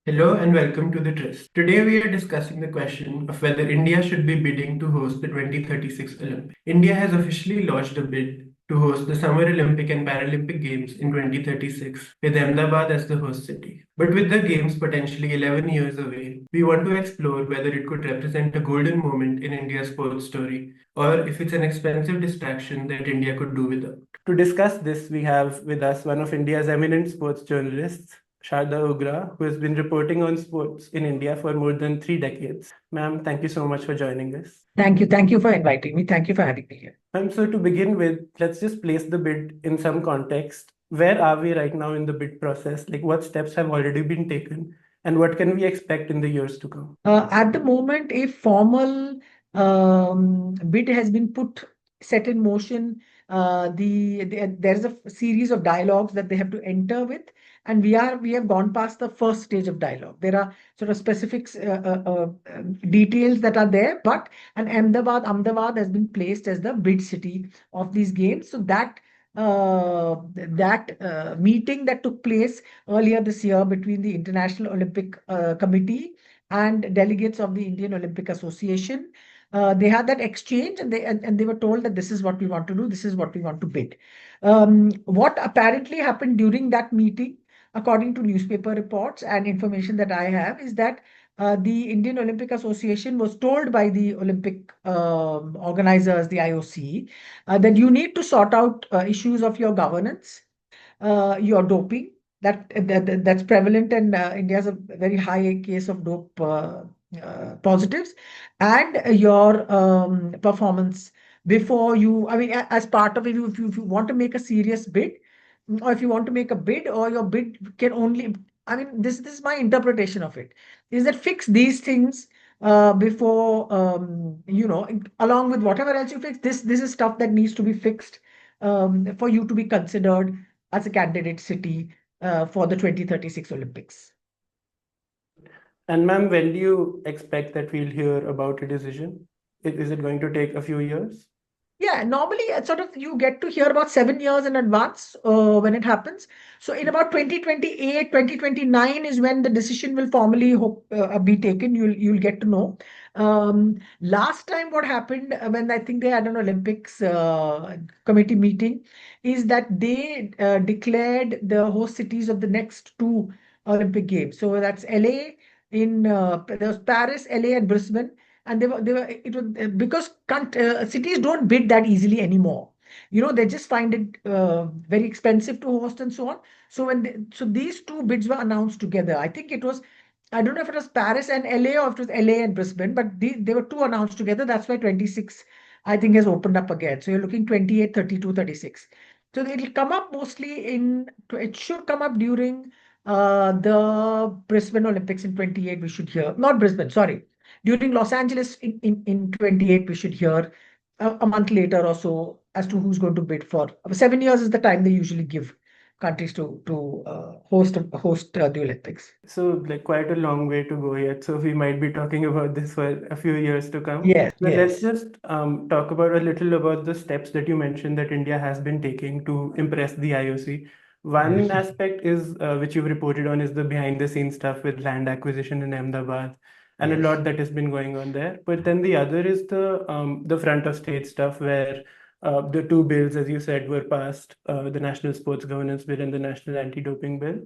Hello and welcome to the Tryst. Today we are discussing the question of whether India should be bidding to host the 2036 Olympics. India has officially launched a bid to host the Summer Olympic and Paralympic Games in 2036 with Ahmedabad as the host city. But with the Games potentially 11 years away, we want to explore whether it could represent a golden moment in India's sports story or if it's an expensive distraction that India could do without. To discuss this, we have with us one of India's eminent sports journalists, Sharda Ugra, who has been reporting on sports in India for more than 3 decades. Ma'am, thank you so much for joining us. Thank you. Thank you for inviting me. Thank you for having me here. So to begin with, let's just place the bid in some context. Where are we right now in the bid process? Like what steps have already been taken and what can we expect in the years to come? At the moment, a formal bid has been set in motion. There's a series of dialogues that they have to enter with, and we have gone past the first stage of dialogue. There are sort of specifics, details that are there, but Ahmedabad has been placed as the bid city of these games. So that meeting that took place earlier this year between the International Olympic Committee and delegates of the Indian Olympic Association. They had that exchange, and they were told that this is what we want to do, this is what we want to bid. What apparently happened during that meeting, according to newspaper reports and information that I have, is that the Indian Olympic Association was told by the Olympic organizers, the IOC, that you need to sort out issues of your governance, your doping, that's prevalent, and India has a very high case of dope positives, and your performance before you. I mean, as part of it, if you want to make a serious bid, or if you want to make a bid, or your bid can only. I mean, this is my interpretation of it. Is that fix these things before along with whatever else you fix. This is stuff that needs to be fixed for you to be considered as a candidate city for the 2036 Olympics. And ma'am, when do you expect that we'll hear about a decision? Is it going to take a few years? Yeah, normally sort of you get to hear about 7 years in advance when it happens. So in about 2028, 2029 is when the decision will formally be taken. You'll get to know. Last time what happened when I think they had an Olympics committee meeting is that they declared the host cities of the next two Olympic Games. So that's LA there was Paris, LA, and Brisbane, and they were it was because cities don't bid that easily anymore. They just find it very expensive to host and so on. So these two bids were announced together. I think it was, I don't know if it was Paris and LA or if it was LA and Brisbane, but they were two announced together. That's why 26 I think has opened up again. So you're looking 28, 32, 36. So it'll come up it should come up during the Brisbane Olympics in 28. We should hear, not Brisbane, sorry, during Los Angeles in 28. We should hear a month later or so as to who's going to bid for. 7 years is the time they usually give countries to host the Olympics. So, like, quite a long way to go yet. So, we might be talking about this for a few years to come. Yes, But let's yes. just talk about a little about the steps that you mentioned that India has been taking to impress the IOC. One Yes. aspect is, which you've reported on, is the behind the scenes stuff with land acquisition in Ahmedabad, and a Yes. lot that has been going on there. But then the other is the front of state stuff where the two bills, as you said, were passed, the National Sports Governance Bill and the National Anti-Doping Bill.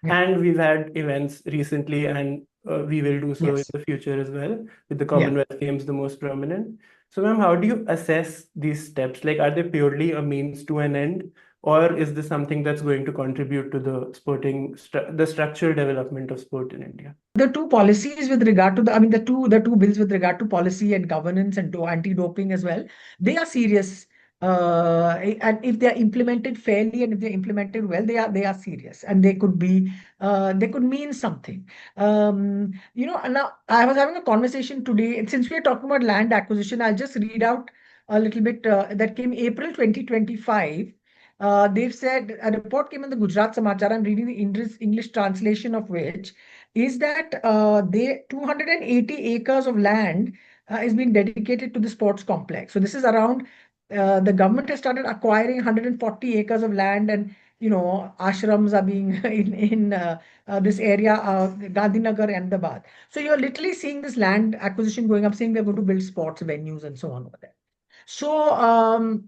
Yeah. And we've had events recently, and we will do so in Yes. the future as well, with the Yeah. Commonwealth Games the most prominent. So, ma'am, how do you assess these steps? Like, are they purely a means to an end, or is this something that's going to contribute to the the structural development of sport in India? The two policies with regard to I mean, the two bills with regard to policy and governance and to anti-doping as well, they are serious. And if they are implemented fairly and if they're implemented well, they are serious, and they could mean something. And now I was having a conversation today, and since we are talking about land acquisition, I'll just read out a little bit that came April 2025. They've said a report came in the Gujarat Samachar. I'm reading the English translation of which is that they 280 acres of land is being dedicated to the sports complex. So this is around the government has started acquiring 140 acres of land, and ashrams are being in this area, Gandhinagar, Ahmedabad. So you're literally seeing this land acquisition going up, saying they're going to build sports venues and so on over there. So,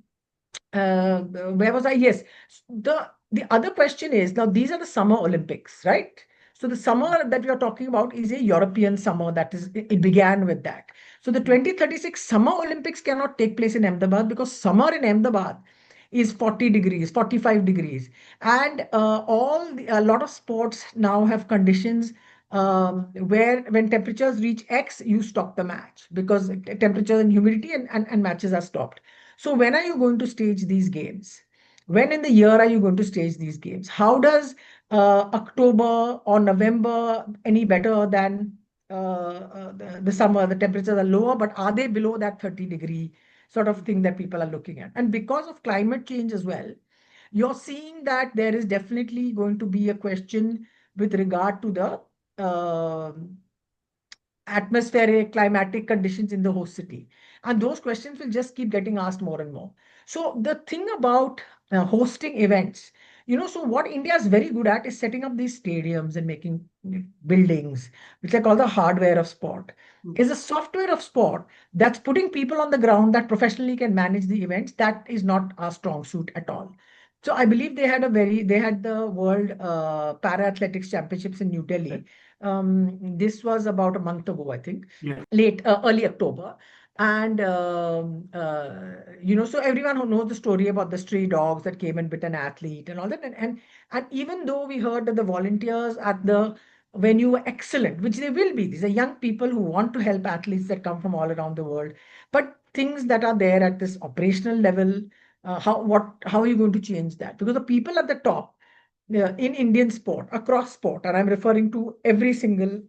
where was I? Yes. The other question is, now these are the Summer Olympics, right? So the summer that we are talking about is a European summer. That is, it began with that. So the 2036 Summer Olympics cannot take place in Ahmedabad because summer in Ahmedabad is 40 degrees, 45 degrees, and a lot of sports now have conditions where when temperatures reach X, you stop the match because temperature and humidity and matches are stopped. So when are you going to stage these games? When in the year are you going to stage these games? How does October or November any better than the summer? The temperatures are lower, but are they below that 30-degree sort of thing that people are looking at? And because of climate change as well, you're seeing that there is definitely going to be a question with regard to the atmospheric, climatic conditions in the host city. And those questions will just keep getting asked more and more. So, the thing about hosting events, so what India is very good at is setting up these stadiums and making buildings, which I call the hardware of sport. Is a software of sport that's putting people on the ground that professionally can manage the events. That is not our strong suit at all. So I believe they had the World Para Athletics Championships in New Delhi. This was about a month ago, I think, Yeah. early October. And so everyone who knows the story about the stray dogs that came and bit an athlete and all that, and even though we heard that the volunteers at the venue were excellent, which they will be, these are young people who want to help athletes that come from all around the world, but things that are there at this operational level, how are you going to change that? Because the people at the top, in Indian sport, across sport, and I'm referring to every single,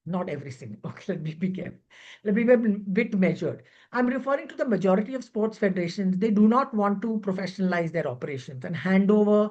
not every single, okay, let me be careful. Let me be a bit measured. I'm referring to the majority of sports federations. They do not want to professionalize their operations and hand over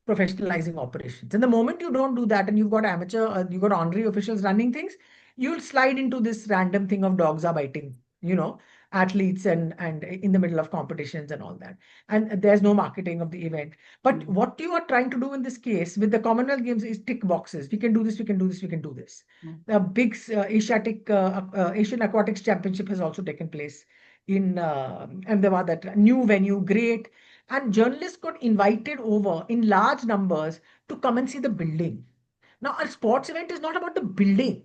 professionalizing operations. And the moment you don't do that and you've got honorary officials running things, you'll slide into this random thing of dogs are biting, you know, athletes and in the middle of competitions and all that. And there's no marketing of the event. But what you are trying to do in this case with the Commonwealth Games is tick boxes. We can do this, we can do this, we can do this. The big Asian Aquatics Championship has also taken place in Ahmedabad, that new venue, great, and journalists got invited over in large numbers to come and see the building. Now, a sports event is not about the building.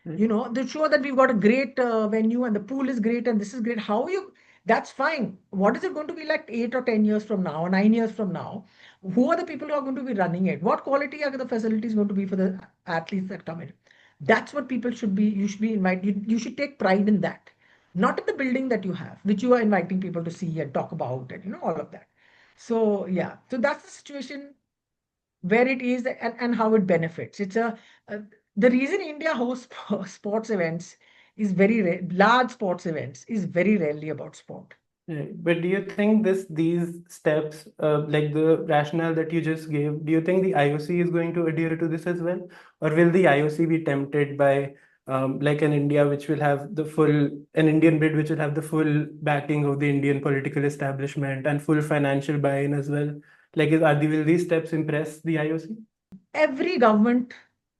They show that we've got a great venue and the pool is great and this is great. How you? That's fine. What is it going to be like 8 or 10 years from now, or 9 years from now? Who are the people who are going to be running it? What quality are the facilities going to be for the athletes that come in? That's what people should be. You should be invited. You should take pride in that, not in the building that you have, which you are inviting people to see and talk about, and all of that. So yeah, so that's the situation where it is, and how it benefits. The reason India hosts sports events is very rare. Large sports events is very rarely about sport. Right. But do you think these steps, like the rationale that you just gave, do you think the IOC is going to adhere to this as well? Or will the IOC be tempted by like an Indian bid which will have the full backing of the Indian political establishment and full financial buy-in as well? Will these steps impress the IOC? Every government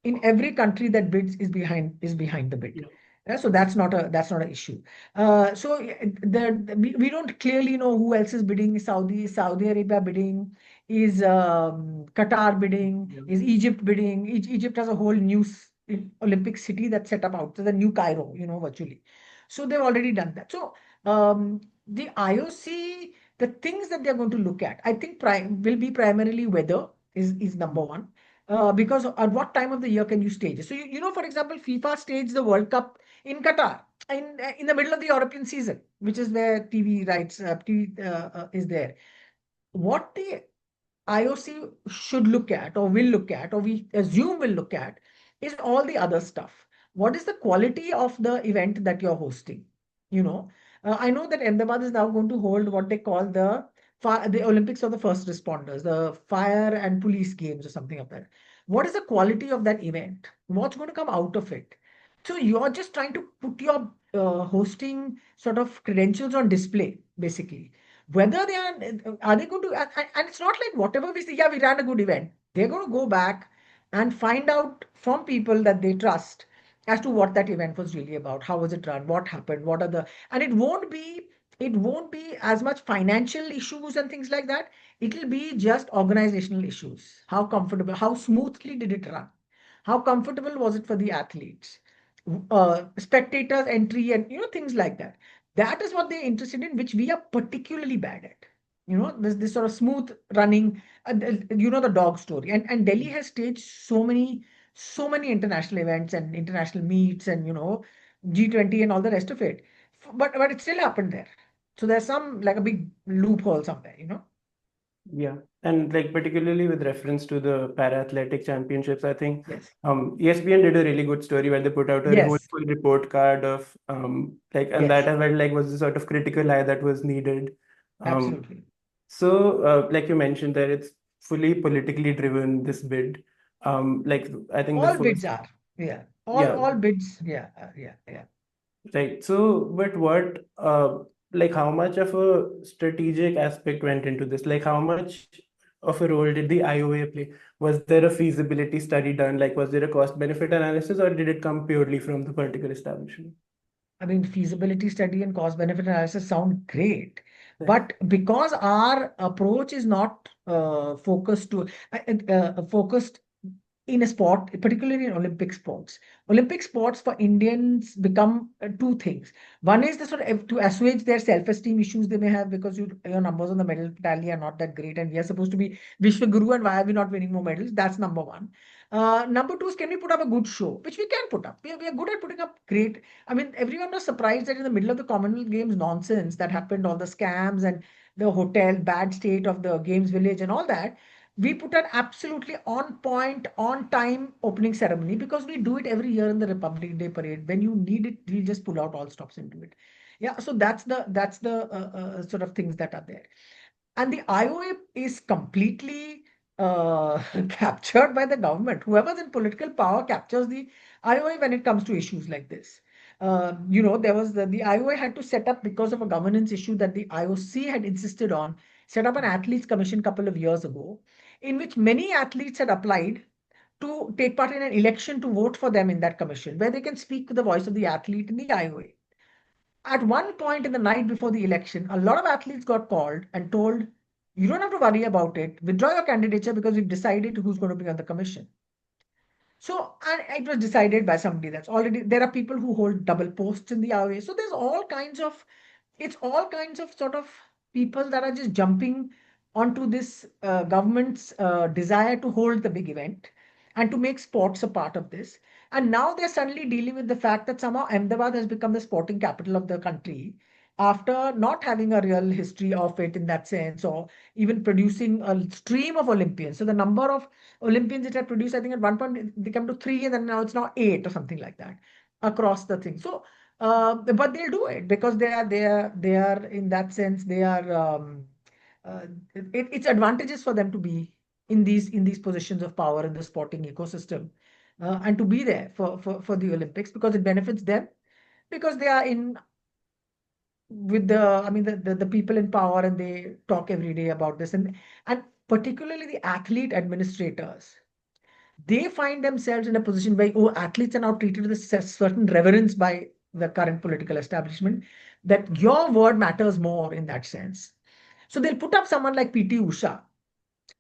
in every country that bids is behind the bid. Yeah. So that's not an issue. We don't clearly know who else is bidding. Saudi Arabia bidding, is Qatar bidding, Yeah. is Egypt bidding. Egypt has a whole new Olympic city that's set up out, so the new Cairo, virtually. So they've already done that. So the IOC, the things that they're going to look at, I think will be primarily weather is number one. Because at what time of the year can you stage it? So for example, FIFA staged the World Cup in Qatar in the middle of the European season, which is where TV rights TV, is there. What the IOC should look at, or will look at, or we assume will look at, is all the other stuff. What is the quality of the event that you're hosting? I know that Ahmedabad is now going to hold what they call the Olympics of the first responders, the fire and police games or something like that. What is the quality of that event? What's going to come out of it? So you're just trying to put your hosting sort of credentials on display, basically. Whether are they going to, and it's not like whatever we say, yeah, we ran a good event. They're going to go back and find out from people that they trust as to what that event was really about, how was it run, what happened, what are the, and it won't be as much financial issues and things like that. It'll be just organizational issues. How comfortable, how smoothly did it run? How comfortable was it for the athletes? Spectators entry and things like that. That is what they're interested in, which we are particularly bad at. This sort of smooth running. The dog story, and Delhi has staged so many international events and international meets, and G20 and all the rest of it. But it still happened there. So there's some like a big loophole somewhere. Yeah, and like particularly with reference to the para athletic championships, I think Yes. ESPN did a really good story where they put out a whole Yes. full report card of and that Yes. I felt like was the sort of critical eye that was needed. Um, Absolutely. so like you mentioned that it's fully politically driven, this bid. Like I think the All bids first, are. Yeah. All yeah, all bids. Yeah. Yeah. Yeah. right. So, but what, like, how much of a strategic aspect went into this? Like, how much of a role did the IOA play? Was there a feasibility study done? Like, was there a cost benefit analysis, or did it come purely from the political establishment? I mean, feasibility study and cost benefit analysis sound great, Right. but because our approach is not focused in a sport, particularly in Olympic sports. Olympic sports for Indians become two things. One is the sort of to assuage their self-esteem issues they may have because your numbers on the medal tally are not that great, and we are supposed to be Vishwaguru, and why are we not winning more medals? That's number one. Number two is, can we put up a good show, which we can put up. We are good at putting up great. I mean, everyone was surprised that in the middle of the Commonwealth Games nonsense that happened, all the scams and the hotel, bad state of the Games Village and all that, we put an absolutely on point, on time opening ceremony because we do it every year in the Republic Day parade. When you need it, we just pull out all stops into it. Yeah, so that's the sort of things that are there. And the IOA is completely captured by the government. Whoever's in political power captures the IOA when it comes to issues like this. There was the IOA had to set up because of a governance issue that the IOC had insisted on, set up an athletes commission couple of years ago, in which many athletes had applied to take part in an election to vote for them in that commission, where they can speak with the voice of the athlete in the IOA. At one point in the night before the election, a lot of athletes got called and told, you don't have to worry about it. Withdraw your candidature because we've decided who's going to be on the commission. So, and it was decided by somebody that's already, there are people who hold double posts in the RA. So it's all kinds of sort of people that are just jumping onto this government's desire to hold the big event and to make sports a part of this. And now they're suddenly dealing with the fact that somehow Ahmedabad has become the sporting capital of the country after not having a real history of it in that sense, or even producing a stream of Olympians. So the number of Olympians it had produced, I think at one point they come to three, and then now it's now eight or something like that across the thing. So, but they'll do it because they are in that sense they are. Uh, it's advantages for them to be in these positions of power in the sporting ecosystem, and to be there for the Olympics because it benefits them because they are in with the people in power, and they talk every day about this, and particularly the athlete administrators, they find themselves in a position where, oh, athletes are now treated with a certain reverence by the current political establishment, that your word matters more in that sense. So they'll put up someone like PT Usha.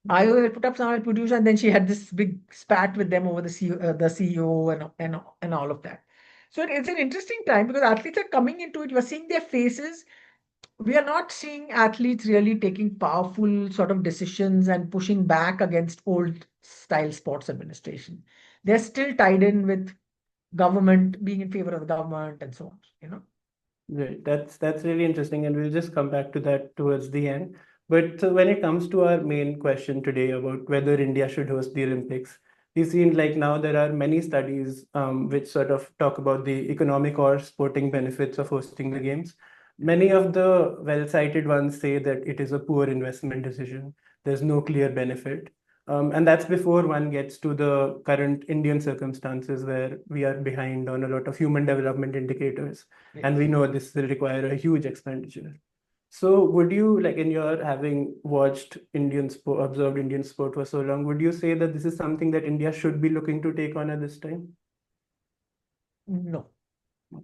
I will put up someone like PT Usha, and then she had this big spat with them over the CEO and all of that. So it's an interesting time because athletes are coming into it. You're seeing their faces. We are not seeing athletes really taking powerful sort of decisions and pushing back against old style sports administration. They're still tied in with government, being in favor of the government and so on. Right. That's really interesting, and we'll just come back to that towards the end. But so when it comes to our main question today about whether India should host the Olympics, we've seen like now there are many studies which sort of talk about the economic or sporting benefits of hosting the games. Many of the well-cited ones say that it is a poor investment decision. There's no clear benefit. And that's before one gets to the current Indian circumstances where we are behind on a lot of human development indicators, and Yes. we know this will require a huge expenditure. So would you, like, in your having watched Indian sport, observed Indian sport for so long, would you say that this is something that India should be looking to take on at this time? No.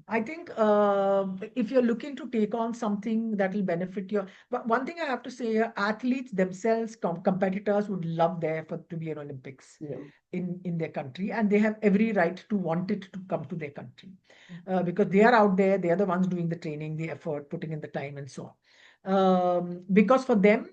I think if you're looking to take on something that will benefit your, but one thing I have to say, athletes themselves, competitors would love there for to be an Olympics Yeah. in their country, and they have every right to want it to come to their country because they are out there, they are the ones doing the training, the effort, putting in the time, and so on. Because for them,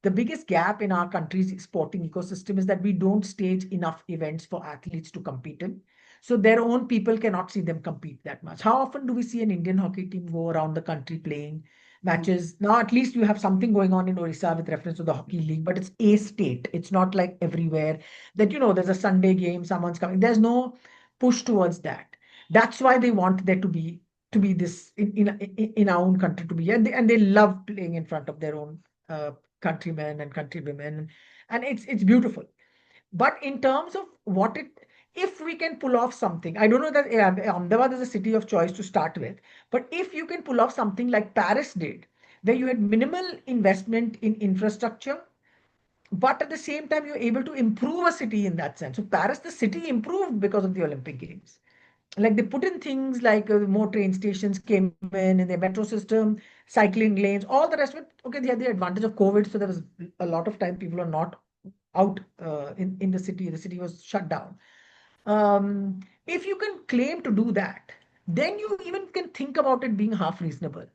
the biggest gap in our country's sporting ecosystem is that we don't stage enough events for athletes to compete in. So their own people cannot see them compete that much. How often do we see an Indian hockey team go around the country playing matches? Now, at least you have something going on in Orissa with reference to the hockey league, but it's a state. It's not like everywhere that, there's a Sunday game, someone's coming. There's no push towards that. That's why they want there to be this in our own country to be, and they love playing in front of their own countrymen and countrywomen, and it's beautiful. But in terms of what it, if we can pull off something, I don't know that Ahmedabad is a city of choice to start with, but if you can pull off something like Paris did, where you had minimal investment in infrastructure, but at the same time you're able to improve a city in that sense. So Paris, the city improved because of the Olympic Games. Like they put in things like more train stations came in their metro system, cycling lanes, all the rest of it. Okay, they had the advantage of COVID, so there was a lot of time people are not out in the city. The city was shut down. If you can claim to do that, then you even can think about it being half reasonable.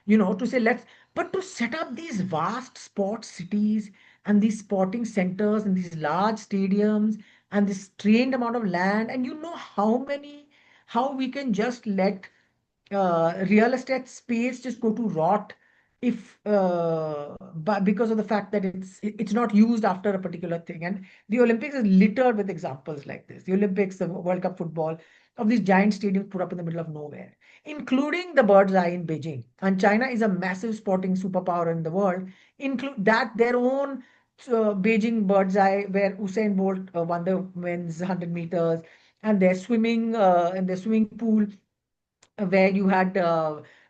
To say let's, but to set up these vast sports cities and these sporting centers and these large stadiums and this trained amount of land, and how we can just let real estate space just go to rot if but because of the fact that it's not used after a particular thing. And the Olympics is littered with examples like this. The Olympics, the World Cup football, of these giant stadiums put up in the middle of nowhere, including the Bird's Eye in Beijing. And China is a massive sporting superpower in the world. Include that their own Beijing Bird's Eye, where Usain Bolt won the men's 100 meters, and their swimming pool where you had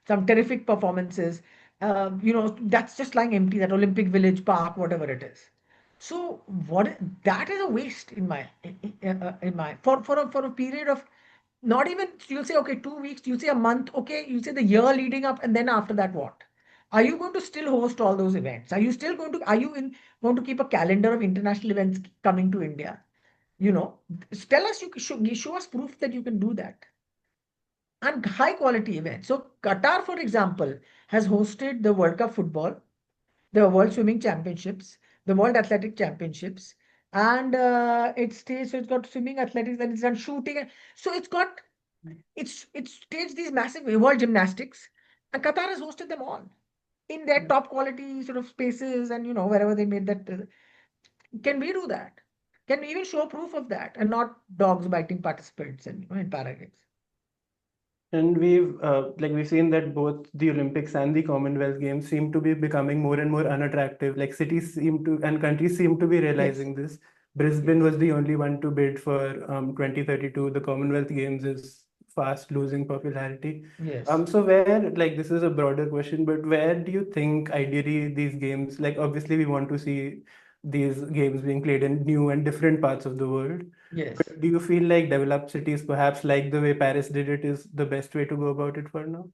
some terrific performances. That's just lying empty, that Olympic Village Park, whatever it is. So that is a waste in my for a period of not even, you'll say, okay, 2 weeks, you'll say a month, okay, you say the year leading up, and then after that, what? Are you going to still host all those events? Are you going to keep a calendar of international events coming to India? You know, tell us, show us proof that you can do that and high quality events. So Qatar, for example, has hosted the World Cup football, the World Swimming Championships, the World Athletic Championships, and so it's got swimming, athletics, and it's done shooting. So it's staged these massive World Gymnastics, and Qatar has hosted them all in their top quality sort of spaces, and wherever they made that. Can we do that? Can we even show proof of that, and not dogs biting participants and in Paralympics? And we've seen that both the Olympics and the Commonwealth Games seem to be becoming more and more unattractive. Like cities seem to and countries seem to be Yes, realizing this. Brisbane yes, was the only one to bid for 2032. The Commonwealth Games is fast losing popularity. yes. So where, like, this is a broader question, but where do you think ideally these games, like obviously we want to see these games being played in new and different parts of the world. Yes. But do you feel like developed cities, perhaps like the way Paris did it, is the best way to go about it for now?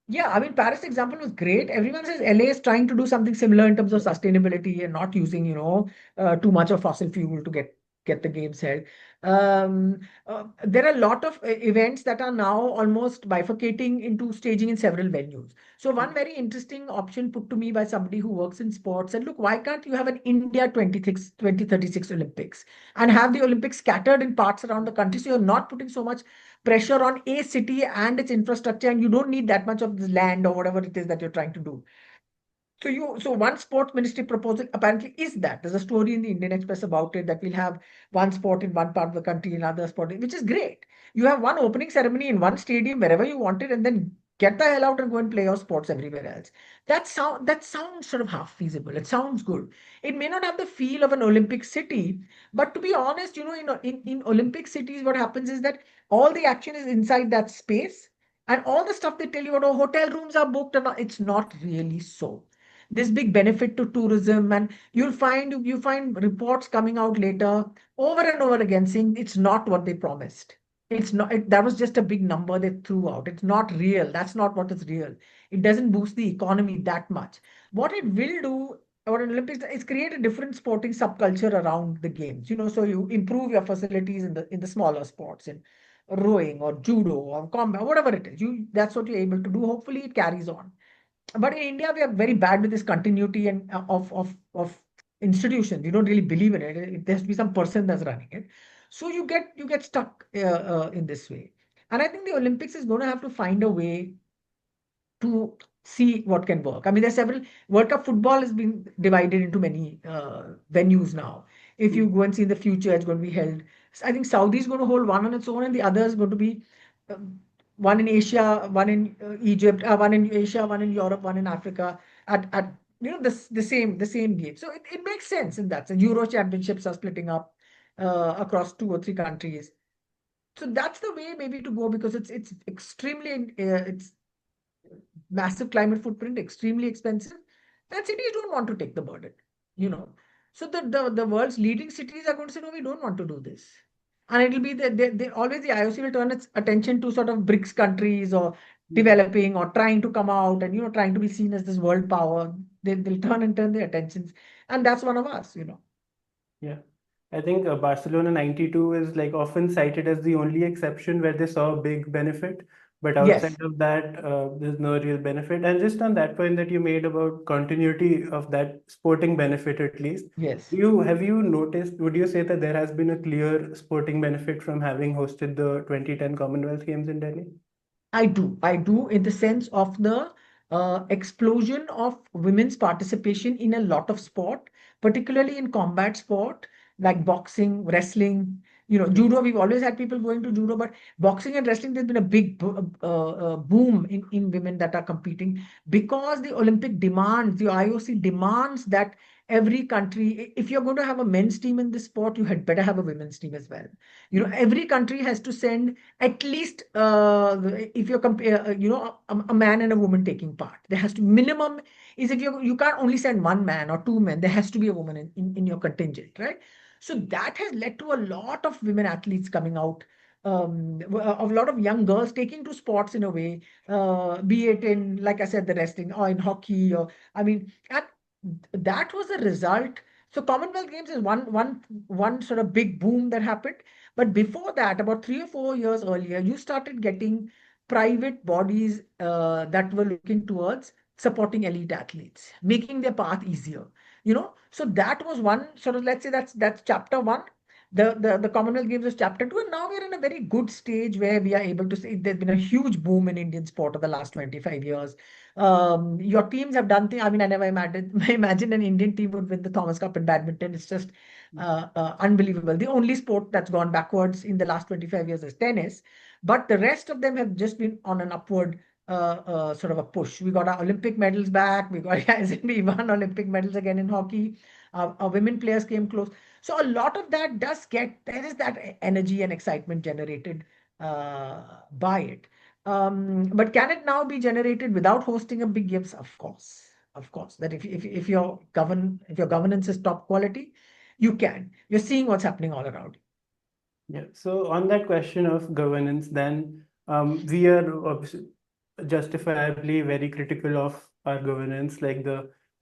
Yeah, I mean, Paris example was great. Everyone says LA is trying to do something similar in terms of Yeah. sustainability and not using, too much of fossil fuel to get the games held. There are a lot of events that are now almost bifurcating into staging in several venues. So one very interesting option put to me by somebody who works in sports said, look, why can't you have an India 2036 Olympics and have the Olympics scattered in parts around the country, so you're not putting so much pressure on a city and its infrastructure, and you don't need that much of this land or whatever it is that you're trying to do. So one sports ministry proposal apparently is that there's a story in the Indian Express about it, that we'll have one sport in one part of the country, another sport, which is great. You have one opening ceremony in one stadium wherever you want it, and then get the hell out and go and play your sports everywhere else. That sounds sort of half feasible. It sounds good. It may not have the feel of an Olympic city, but to be honest, in Olympic cities, what happens is that all the action is inside that space. And all the stuff they tell you about, oh, hotel rooms are booked, and it's not really so. This big benefit to tourism, and you find reports coming out later over and over again saying it's not what they promised. It's not. That was just a big number they threw out. It's not real. That's not what is real. It doesn't boost the economy that much. What it will do, or an Olympics, is create a different sporting subculture around the games. So you improve your facilities in the smaller sports, in rowing or judo or combat, whatever it is. That's what you're able to do. Hopefully, it carries on. But in India, we are very bad with this continuity and of institutions. You don't really believe in it. There has to be some person that's running it. So you get stuck in this way. And I think the Olympics is going to have to find a way to see what can work. I mean, there's several. World Cup football has been divided into many venues now. If you go and see in the future, it's going to be held. I think Saudi is going to hold one on its own, and the other is going to be one in Asia, one in Egypt, one in Asia, one in Europe, one in Africa. At the same game. So it makes sense in that sense. Euro championships are splitting up across 2 or 3 countries. So that's the way maybe to go, because it's extremely it's massive climate footprint, extremely expensive, and cities don't want to take the burden, you know. So the world's leading cities are going to say, no, we don't want to do this. And it'll be always the IOC will turn its attention to sort of BRICS countries or developing or trying to come out and, trying to be seen as this world power. They'll turn their attentions. And that's one of us. Yeah. I think Barcelona 92 is like often cited as the only exception where they saw a big benefit. But outside Yes, of that, there's no real benefit. And just on that point that you made about continuity of that sporting benefit, at least, yes. have you noticed, would you say that there has been a clear sporting benefit from having hosted the 2010 Commonwealth Games in Delhi? I do. I do, in the sense of the explosion of women's participation in a lot of sport, particularly in combat sport like boxing, wrestling. Yeah. Judo. We've always had people going to judo, but boxing and wrestling, there's been a big boom in women that are competing, because the Olympic demands, the IOC demands that every country, if you're going to have a men's team in this sport, you had better have a women's team as well. Every country has to send at least, if you're compare a man and a woman taking part, there has to minimum is, if you can't only send one man or two men, there has to be a woman in your contingent, right? So that has led to a lot of women athletes coming out, of a lot of young girls taking to sports in a way, be it in, like I said, the wrestling or in hockey, or I mean, and that was a result. So Commonwealth Games is one sort of big boom that happened. But before that, about 3 or 4 years earlier, you started getting private bodies that were looking towards supporting elite athletes, making their path easier. So that was one sort of, let's say, that's chapter one. The Commonwealth Games is chapter two, and now we're in a very good stage where we are able to say there's been a huge boom in Indian sport over the last 25 years. Your teams have done things. I mean, I never imagine an Indian team would win the Thomas Cup in badminton. It's just unbelievable. The only sport that's gone backwards in the last 25 years is tennis, but the rest of them have just been on an upward sort of a push. We got our Olympic medals back. We got we won Olympic medals again in hockey. Our women players came close. So a lot of that there is that energy and excitement generated by it. But can it now be generated without hosting a big games? Of course. That if your governance is top quality, you can. You're seeing what's happening all around Yeah. So on that question of governance, then we are justifiably very critical of our governance. We've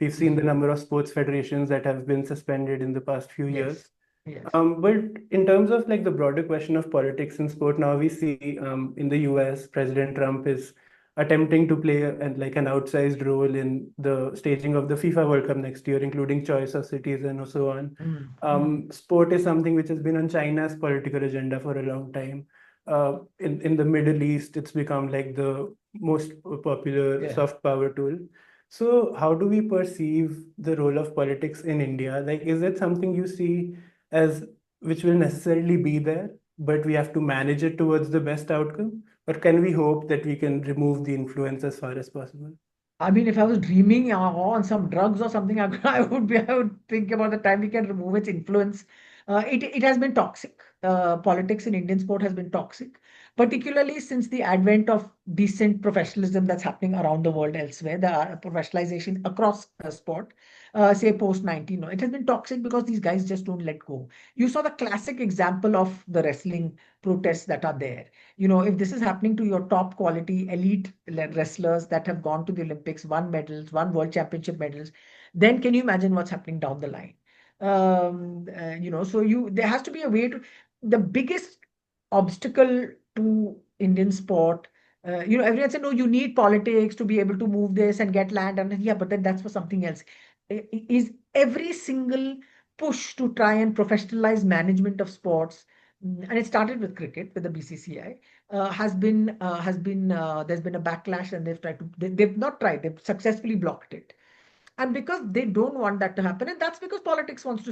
you. seen the number of sports federations that have been suspended in the past few years. Yes, yes. But in terms of like the broader question of politics in sport, now we see in the US, President Trump is attempting to play like an outsized role in the staging of the FIFA World Cup next year, including choice of cities and so on. Mm, mm. Sport is something which has been on China's political agenda for a long time. In the Middle East, it's become like the most popular Yeah. soft power tool. So, how do we perceive the role of politics in India? Like, is it something you see as which will necessarily be there, but we have to manage it towards the best outcome? Or can we hope that we can remove the influence as far as possible? I mean, if I was dreaming on some drugs or something, I would think about the time we can remove its influence. It has been toxic. Politics in Indian sport has been toxic. particularly since the advent of decent professionalism that's happening around the world elsewhere, the professionalization across sport, say post 19. It has been toxic because these guys just don't let go. You saw the classic example of the wrestling protests that are there. If this is happening to your top quality elite wrestlers that have gone to the Olympics, won medals, won world championship medals, then can you imagine what's happening down the line? So there has to be a way to the biggest obstacle to Indian sport. Everyone said, no, you need politics to be able to move this and get land. And yeah, but then that's for something else. Is every single push to try and professionalize management of sports, and it started with cricket with the BCCI, there's been a backlash, and they've not tried, they've successfully blocked it. And because they don't want that to happen, and that's because politicians want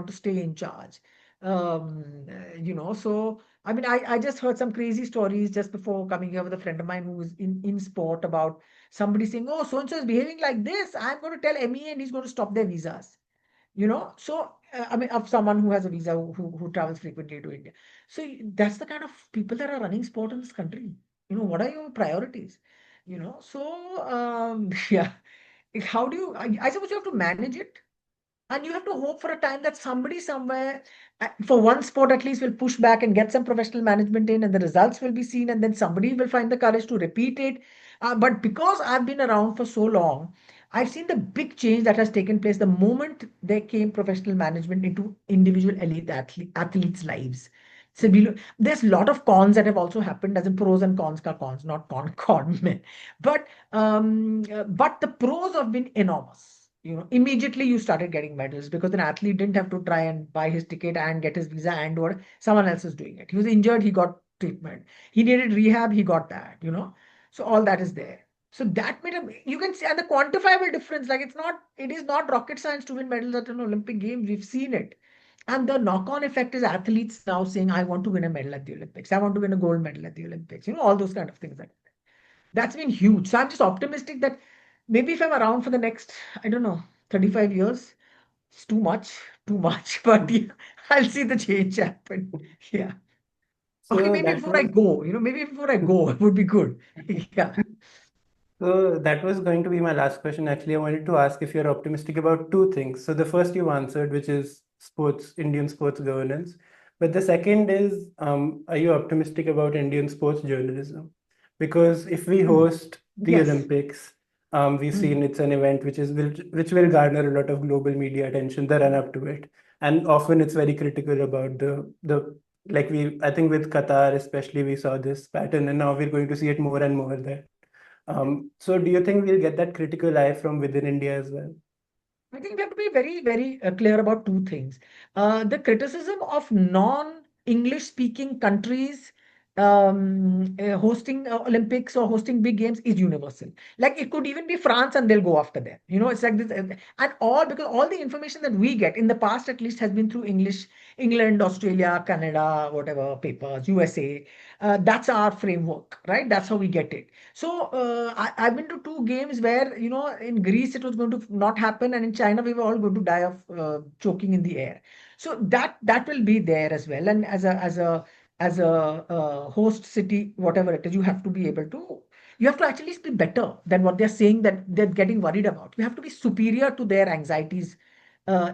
to stay in charge. So I mean, I just heard some crazy stories just before coming here with a friend of mine who was in sport about somebody saying, oh, so and so is behaving like this, I'm going to tell MEA and he's going to stop their visas. I mean, of someone who has a visa who travels frequently to India. So that's the kind of people that are running sport in this country. What are your priorities? Yeah. How do you, I suppose you have to manage it, and you have to hope for a time that somebody somewhere, for one sport at least, will push back and get some professional management in, and the results will be seen, and then somebody will find the courage to repeat it. But because I've been around for so long, I've seen the big change that has taken place the moment there came professional management into individual elite athletes' lives. So there's a lot of cons that have also happened, as in pros and cons, cons, not con men. But the pros have been enormous. Immediately you started getting medals because an athlete didn't have to try and buy his ticket and get his visa and what someone else is doing it. He was injured, he got treatment. He needed rehab, he got that. So all that is there. So that made you can see, and the quantifiable difference, like it is not rocket science to win medals at an Olympic Games. We've seen it. And the knock-on effect is athletes now saying, I want to win a medal at the Olympics. I want to win a gold medal at the Olympics. All those kind of things. That's been huge. So I'm just optimistic that maybe if I'm around for the next, I don't know, 35 years, it's too much, but yeah, I'll see the change happen. Yeah. Okay, So maybe that before I was go, maybe before I go, it would be good. Yeah. So that was going to be my last question. Actually, I wanted to ask if you're optimistic about two things. So the first you answered, which is sports, Indian sports governance. But the second is, are you optimistic about Indian sports journalism? Because if we Mm. host the Yes. Olympics, we've Mm. seen it's an event which will garner a lot of global media attention, the run up to it, and often it's very critical about the like we I think with Qatar especially we saw this pattern, and now we're going to see it more and more there. So do you think we'll get that critical eye from within India as well? I think we have to be very, very clear about two things. The criticism of non-English speaking countries hosting Olympics or hosting big games is universal. Like it could even be France and they'll go after them. It's like this, and all because all the information that we get in the past, at least, has been through English, England, Australia, Canada, whatever papers, USA. That's our framework, right? That's how we get it. So I've been to two games where, in Greece it was going to not happen, and in China we were all going to die of choking in the air. So that will be there as well. And as a host city, whatever it is, you have to actually be better than what they're saying that they're getting worried about. You have to be superior to their anxieties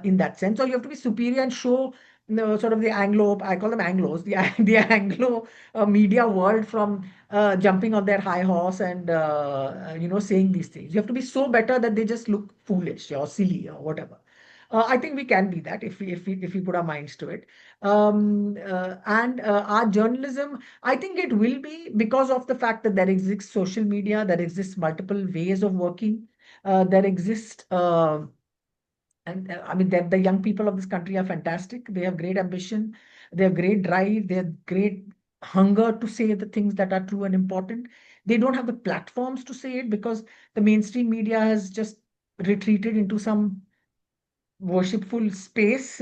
in that sense, or you have to be superior and show sort of the Anglo, I call them Anglos, the Anglo media world from jumping on their high horse and saying these things. You have to be so better that they just look foolish or silly or whatever. I think we can be that if we put our minds to it. And our journalism, I think it will be because of the fact that there exists social media, there exists multiple ways of working, there exist. And I mean, the young people of this country are fantastic. They have great ambition, they have great drive, they have great hunger to say the things that are true and important. They don't have the platforms to say it because the mainstream media has just retreated into some worshipful space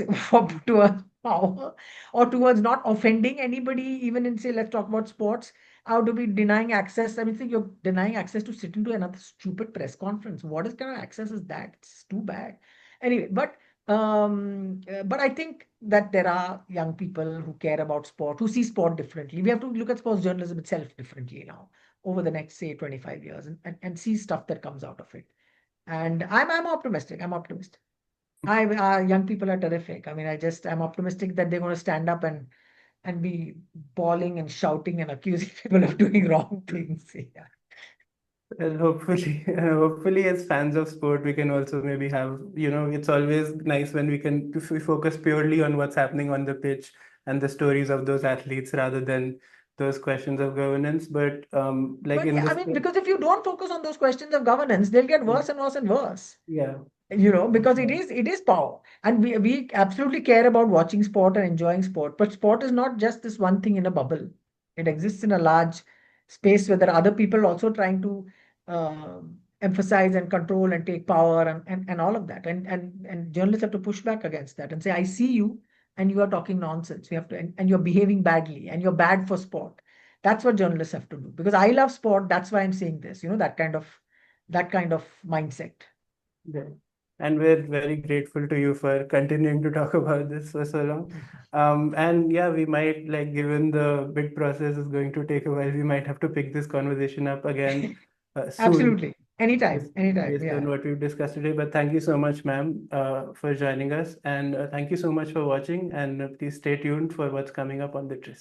towards power or towards not offending anybody, even in, say, let's talk about sports. How do we denying access? I mean, think you're denying access to sit into another stupid press conference. What is kind of access is that? It's too bad. Anyway, but But I think that there are young people who care about sport, who see sport differently. We have to look at sports journalism itself differently now over the next, say, 25 years and see stuff that comes out of it. And I'm optimistic. I'm optimistic. Young people are terrific. I mean, I'm optimistic that they're going to stand up and be bawling and shouting and accusing people of doing wrong things. Yeah. Well, hopefully, hopefully, as fans of sport, we can also maybe have, it's always nice when we can, if we focus purely on what's happening on the pitch and the stories of those athletes rather than those questions of governance. But like But in yeah, I this, mean, because if you don't focus on those questions of governance, they'll get worse and worse and worse. yeah, Because it is power, and we absolutely care about watching sport and enjoying sport, but sport is not just this one thing in a bubble. It exists in a large space where there are other people also trying to uh, emphasize and control and take power and all of that, and journalists have to push back against that and say, I see you, and you are talking nonsense. We have to, and you're behaving badly, and you're bad for sport. That's what journalists have to do, because I love sport. That's why I'm saying this, that kind of mindset. yeah. And we're very grateful to you for continuing to talk about this for so long. And yeah, we might, like, given the bid process is going to take a while, we might have to pick this conversation up again soon, Absolutely. Anytime, anytime. based Yeah. on what we've discussed today. But thank you so much, ma'am, for joining us. And thank you so much for watching. And please stay tuned for what's coming up on the Tryst.